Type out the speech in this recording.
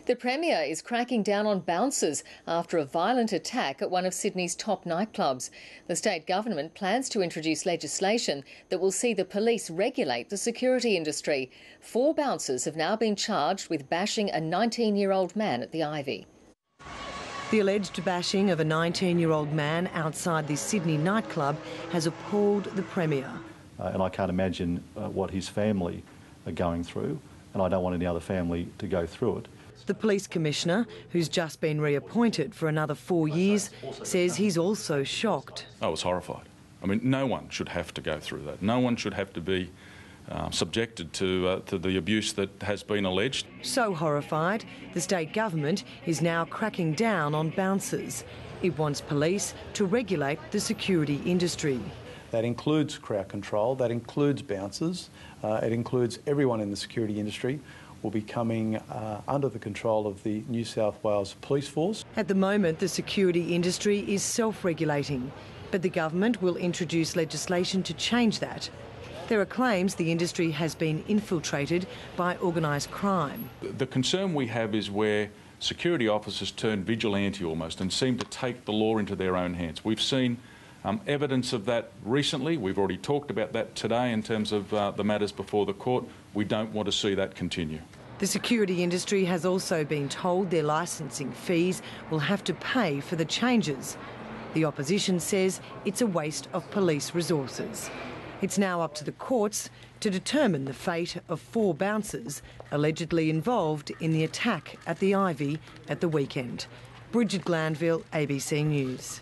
The Premier is cracking down on bouncers after a violent attack at one of Sydney's top nightclubs. The state government plans to introduce legislation that will see the police regulate the security industry. 4 bouncers have now been charged with bashing a 19-year-old man at the Ivy. The alleged bashing of a 19-year-old man outside this Sydney nightclub has appalled the Premier. And I can't imagine what his family are going through, and I don't want any other family to go through it. The Police Commissioner, who's just been reappointed for another 4 years, says he's also shocked. I was horrified. I mean, no one should have to go through that. No one should have to be subjected to the abuse that has been alleged. So horrified, the state government is now cracking down on bouncers. It wants police to regulate the security industry. That includes crowd control, that includes bouncers, it includes everyone in the security industry will be coming under the control of the New South Wales Police Force. At the moment, the security industry is self-regulating, but the government will introduce legislation to change that. There are claims the industry has been infiltrated by organised crime. The concern we have is where security officers turn vigilante almost and seem to take the law into their own hands. We've seen evidence of that recently. We've already talked about that today in terms of the matters before the court. We don't want to see that continue. The security industry has also been told their licensing fees will have to pay for the changes. The opposition says it's a waste of police resources. It's now up to the courts to determine the fate of 4 bouncers allegedly involved in the attack at the Ivy at the weekend. Bridget Glanville, ABC News.